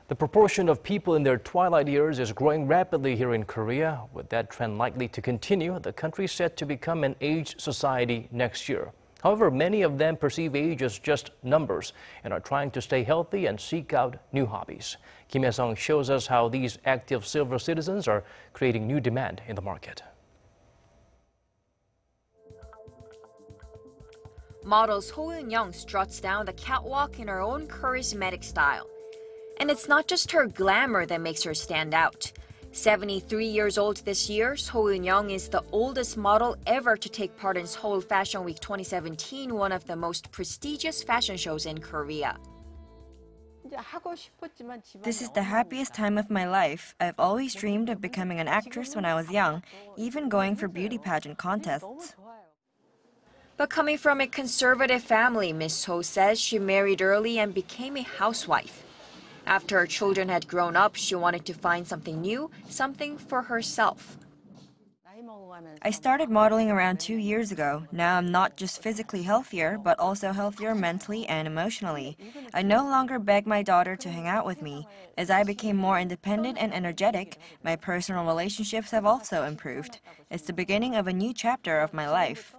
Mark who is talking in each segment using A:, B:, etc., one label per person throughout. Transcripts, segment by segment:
A: The proportion of people in their twilight years is growing rapidly here in Korea. With that trend likely to continue, the country is set to become an aged society next year. However, many of them perceive age as just numbers and are trying to stay healthy and seek out new hobbies. Kim Hye-sung shows us how these active silver citizens are creating new demand in the market.
B: Model So Eun-young struts down the catwalk in her own charismatic style. And it's not just her glamour that makes her stand out. 73 years old this year, So Eun-young is the oldest model ever to take part in Seoul Fashion Week 2017, one of the most prestigious fashion shows in Korea.
C: This is the happiest time of my life. I've always dreamed of becoming an actress when I was young, even going for beauty pageant contests.
B: But coming from a conservative family, Miss So says she married early and became a housewife. After her children had grown up, she wanted to find something new, something for herself.
C: I started modeling around 2 years ago. Now I'm not just physically healthier, but also healthier mentally and emotionally. I no longer beg my daughter to hang out with me. As I became more independent and energetic, my personal relationships have also improved. It's the beginning of a new chapter of my life.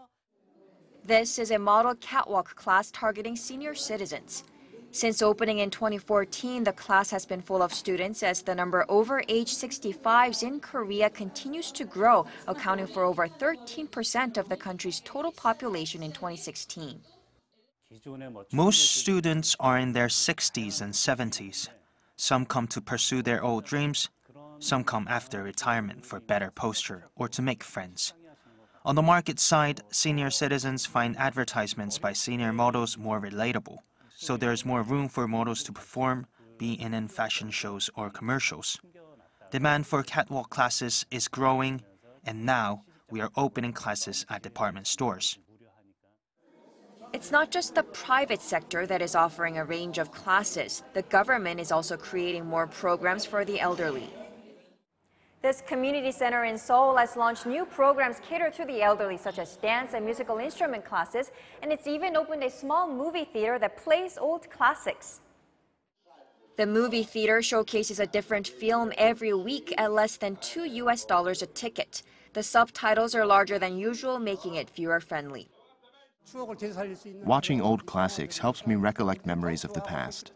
B: This is a model catwalk class targeting senior citizens. Since opening in 2014, the class has been full of students as the number over age 65s in Korea continues to grow, accounting for over 13% of the country's total population in 2016.
D: Most students are in their 60s and 70s. Some come to pursue their old dreams. Some come after retirement for better posture or to make friends. On the market side, senior citizens find advertisements by senior models more relatable. So there's more room for models to perform, be in fashion shows or commercials. Demand for catwalk classes is growing, and now we are opening classes at department stores.
B: It's not just the private sector that is offering a range of classes. The government is also creating more programs for the elderly. This community center in Seoul has launched new programs catered to the elderly, such as dance and musical instrument classes, and it's even opened a small movie theater that plays old classics. The movie theater showcases a different film every week at less than $2 a ticket. The subtitles are larger than usual, making it viewer-friendly.
E: Watching old classics helps me recollect memories of the past.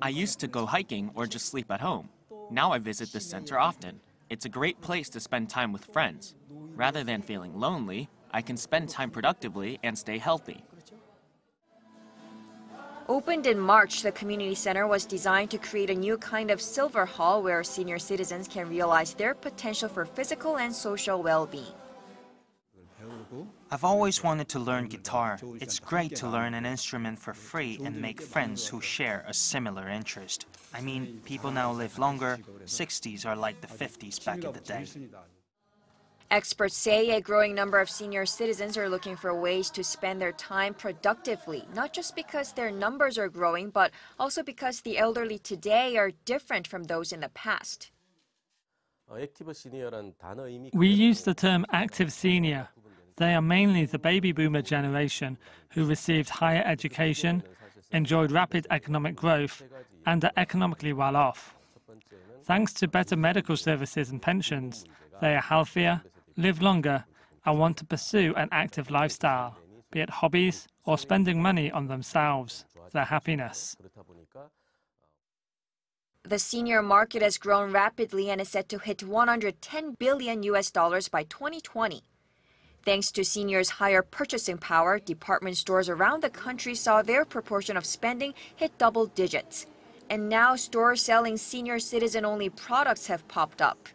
F: I used to go hiking or just sleep at home. Now I visit this center often. It's a great place to spend time with friends. Rather than feeling lonely, I can spend time productively and stay healthy.
B: Opened in March, the community center was designed to create a new kind of silver hall where senior citizens can realize their potential for physical and social well-being.
D: I've always wanted to learn guitar. It's great to learn an instrument for free and make friends who share a similar interest. I mean, people now live longer. 60s are like the 50s back in the day.
B: Experts say a growing number of senior citizens are looking for ways to spend their time productively, not just because their numbers are growing, but also because the elderly today are different from those in the past.
G: We use the term active senior. They are mainly the baby boomer generation who received higher education, enjoyed rapid economic growth, and are economically well off. Thanks to better medical services and pensions, they are healthier, live longer, and want to pursue an active lifestyle, be it hobbies or spending money on themselves, their happiness.
B: The senior market has grown rapidly and is set to hit $110 billion by 2020. Thanks to seniors' higher purchasing power, department stores around the country saw their proportion of spending hit double digits. And now stores selling senior citizen-only products have popped up.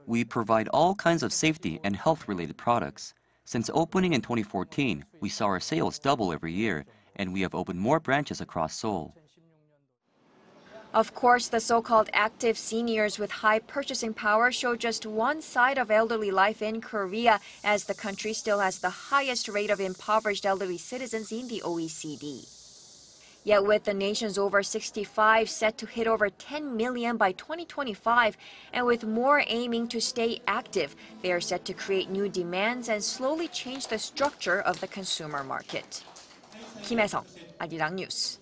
H: We provide all kinds of safety and health-related products. Since opening in 2014, we saw our sales double every year, and we have opened more branches across Seoul.
B: Of course, the so-called active seniors with high purchasing power show just one side of elderly life in Korea, as the country still has the highest rate of impoverished elderly citizens in the OECD. Yet with the nation's over 65 set to hit over 10 million by 2025, and with more aiming to stay active, they are set to create new demands and slowly change the structure of the consumer market. Kim Hye-sung, Arirang News.